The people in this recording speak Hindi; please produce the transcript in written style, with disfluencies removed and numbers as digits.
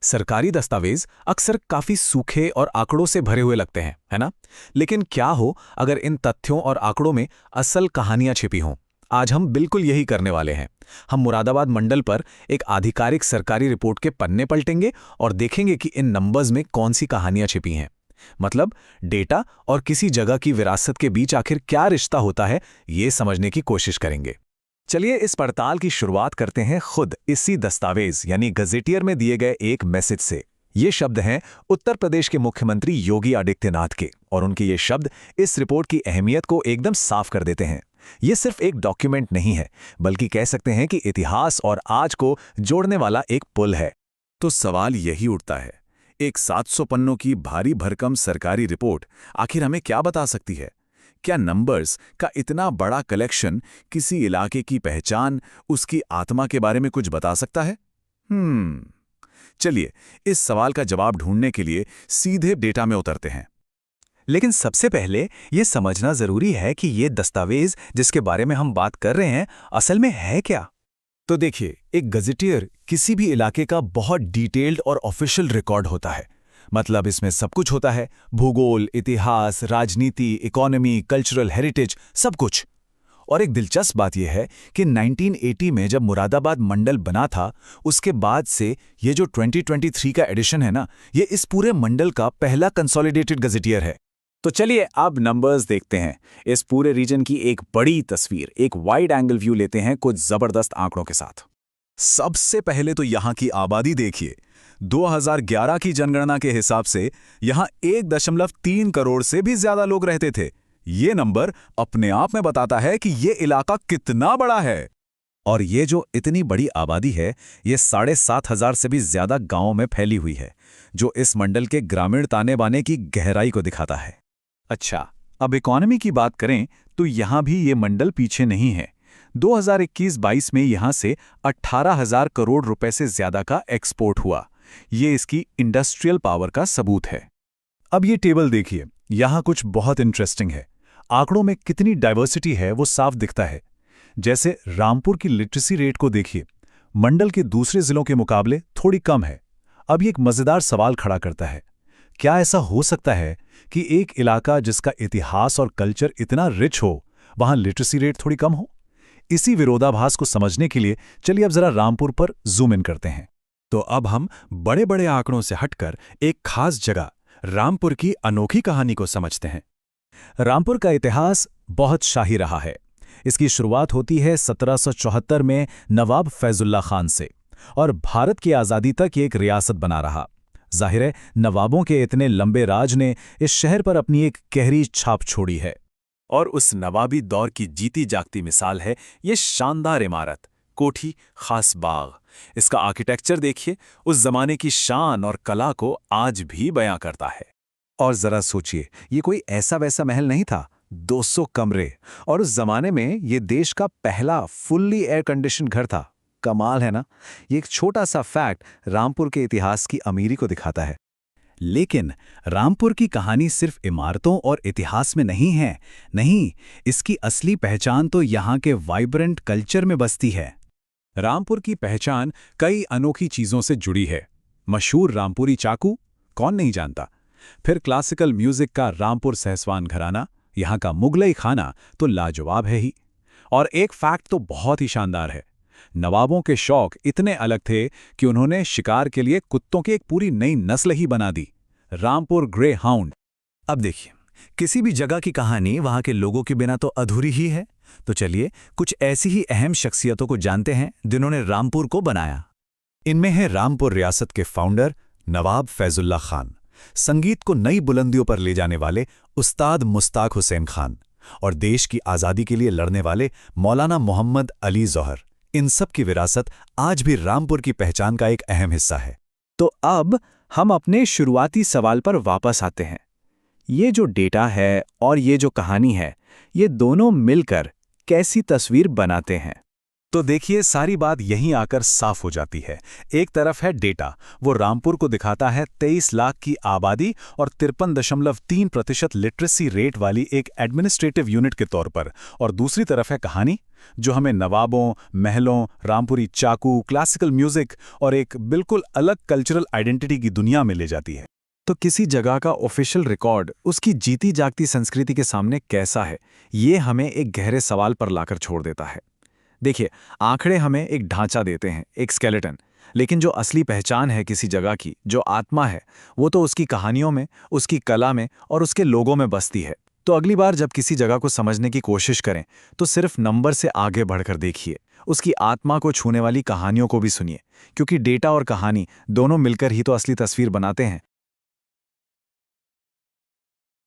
सरकारी दस्तावेज अक्सर काफी सूखे और आंकड़ों से भरे हुए लगते हैं, है ना? लेकिन क्या हो अगर इन तथ्यों और आंकड़ों में असल कहानियां छिपी हों? आज हम बिल्कुल यही करने वाले हैं। हम मुरादाबाद मंडल पर एक आधिकारिक सरकारी रिपोर्ट के पन्ने पलटेंगे और देखेंगे कि इन नंबर्स में कौन सी कहानियां छिपी हैं। मतलब डेटा और किसी जगह की विरासत के बीच आखिर क्या रिश्ता होता है, ये समझने की कोशिश करेंगे। चलिए इस पड़ताल की शुरुआत करते हैं खुद इसी दस्तावेज यानी गजेटियर में दिए गए एक मैसेज से। ये शब्द हैं उत्तर प्रदेश के मुख्यमंत्री योगी आदित्यनाथ के, और उनके ये शब्द इस रिपोर्ट की अहमियत को एकदम साफ कर देते हैं। ये सिर्फ एक डॉक्यूमेंट नहीं है, बल्कि कह सकते हैं कि इतिहास और आज को जोड़ने वाला एक पुल है। तो सवाल यही उठता है, एक 700 पन्नों की भारी भरकम सरकारी रिपोर्ट आखिर हमें क्या बता सकती है? क्या नंबर्स का इतना बड़ा कलेक्शन किसी इलाके की पहचान, उसकी आत्मा के बारे में कुछ बता सकता है? चलिए इस सवाल का जवाब ढूंढने के लिए सीधे डेटा में उतरते हैं। लेकिन सबसे पहले ये समझना जरूरी है कि ये दस्तावेज जिसके बारे में हम बात कर रहे हैं असल में है क्या। तो देखिए, एक गजेटियर किसी भी इलाके का बहुत डिटेल्ड और ऑफिशियल रिकॉर्ड होता है। मतलब इसमें सब कुछ होता है, भूगोल, इतिहास, राजनीति, इकोनॉमी, कल्चरल हेरिटेज, सब कुछ। और एक दिलचस्प बात यह है कि 1980 में जब मुरादाबाद मंडल बना था, उसके बाद से ये जो 2023 का एडिशन है ना, ये इस पूरे मंडल का पहला कंसोलिडेटेड गजेटियर है। तो चलिए अब नंबर्स देखते हैं। इस पूरे रीजन की एक बड़ी तस्वीर, एक वाइड एंगल व्यू लेते हैं कुछ जबरदस्त आंकड़ों के साथ। सबसे पहले तो यहाँ की आबादी देखिए। 2011 की जनगणना के हिसाब से यहाँ 1.3 करोड़ से भी ज्यादा लोग रहते थे। ये नंबर अपने आप में बताता है कि ये इलाका कितना बड़ा है। और ये जो इतनी बड़ी आबादी है, ये 7,500 से भी ज्यादा गांवों में फैली हुई है, जो इस मंडल के ग्रामीण ताने बाने की गहराई को दिखाता है। अच्छा, अब इकोनॉमी की बात करें तो यहाँ भी ये मंडल पीछे नहीं है। 2021-22 में यहाँ से 18,000 करोड़ रुपए से ज्यादा का एक्सपोर्ट हुआ। ये इसकी इंडस्ट्रियल पावर का सबूत है। अब ये टेबल देखिए, यहाँ कुछ बहुत इंटरेस्टिंग है। आंकड़ों में कितनी डाइवर्सिटी है वो साफ दिखता है। जैसे रामपुर की लिटरेसी रेट को देखिए, मंडल के दूसरे जिलों के मुकाबले थोड़ी कम है। अब ये एक मजेदार सवाल खड़ा करता है, क्या ऐसा हो सकता है कि एक इलाका जिसका इतिहास और कल्चर इतना रिच हो, वहां लिटरेसी रेट थोड़ी कम हो? इसी विरोधाभास को समझने के लिए चलिए अब जरा रामपुर पर जूम इन करते हैं। तो अब हम बड़े बड़े आंकड़ों से हटकर एक खास जगह रामपुर की अनोखी कहानी को समझते हैं। रामपुर का इतिहास बहुत शाही रहा है। इसकी शुरुआत होती है 1774 में नवाब फैजुल्ला खान से, और भारत की आज़ादी तक ये एक रियासत बना रहा। जाहिर है, नवाबों के इतने लंबे राज ने इस शहर पर अपनी एक गहरी छाप छोड़ी है। और उस नवाबी दौर की जीती जागती मिसाल है ये शानदार इमारत, कोठी खास बाग। इसका आर्किटेक्चर देखिए, उस जमाने की शान और कला को आज भी बयां करता है। और जरा सोचिए, ये कोई ऐसा वैसा महल नहीं था, 200 कमरे, और उस जमाने में ये देश का पहला फुल्ली एयर कंडीशन घर था। कमाल है ना? ये एक छोटा सा फैक्ट रामपुर के इतिहास की अमीरी को दिखाता है। लेकिन रामपुर की कहानी सिर्फ इमारतों और इतिहास में नहीं है। नहीं, इसकी असली पहचान तो यहाँ के वाइब्रेंट कल्चर में बसती है। रामपुर की पहचान कई अनोखी चीजों से जुड़ी है। मशहूर रामपुरी चाकू, कौन नहीं जानता? फिर क्लासिकल म्यूजिक का रामपुर सहसवान घराना, यहाँ का मुगलई खाना तो लाजवाब है ही। और एक फैक्ट तो बहुत ही शानदार है, नवाबों के शौक इतने अलग थे कि उन्होंने शिकार के लिए कुत्तों की एक पूरी नई नस्ल ही बना दी, रामपुर ग्रे हाउंड। अब देखिए, किसी भी जगह की कहानी वहां के लोगों के बिना तो अधूरी ही है। तो चलिए कुछ ऐसी ही अहम शख्सियतों को जानते हैं जिन्होंने रामपुर को बनाया। इनमें है रामपुर रियासत के फाउंडर नवाब फैजुल्ला खान, संगीत को नई बुलंदियों पर ले जाने वाले उस्ताद मुश्ताक हुसैन खान, और देश की आज़ादी के लिए लड़ने वाले मौलाना मोहम्मद अली जौहर। इन सब की विरासत आज भी रामपुर की पहचान का एक अहम हिस्सा है। तो अब हम अपने शुरुआती सवाल पर वापस आते हैं। ये जो डेटा है और ये जो कहानी है, ये दोनों मिलकर कैसी तस्वीर बनाते हैं? तो देखिए, सारी बात यहीं आकर साफ हो जाती है। एक तरफ है डेटा, वो रामपुर को दिखाता है 23 लाख की आबादी और 53.3% लिटरेसी रेट वाली एक एडमिनिस्ट्रेटिव यूनिट के तौर पर, और दूसरी तरफ है कहानी, जो हमें नवाबों, महलों, रामपुरी चाकू, क्लासिकल म्यूजिक और एक बिल्कुल अलग कल्चरल आइडेंटिटी की दुनिया में ले जाती है। तो किसी जगह का ऑफिशियल रिकॉर्ड उसकी जीती जागती संस्कृति के सामने कैसा है, ये हमें एक गहरे सवाल पर लाकर छोड़ देता है। देखिए, आंकड़े हमें एक ढांचा देते हैं, एक स्केलेटन, लेकिन जो असली पहचान है किसी जगह की, जो आत्मा है, वो तो उसकी कहानियों में, उसकी कला में और उसके लोगों में बसती है। तो अगली बार जब किसी जगह को समझने की कोशिश करें, तो सिर्फ नंबर से आगे बढ़कर देखिए, उसकी आत्मा को छूने वाली कहानियों को भी सुनिए, क्योंकि डेटा और कहानी दोनों मिलकर ही तो असली तस्वीर बनाते हैं।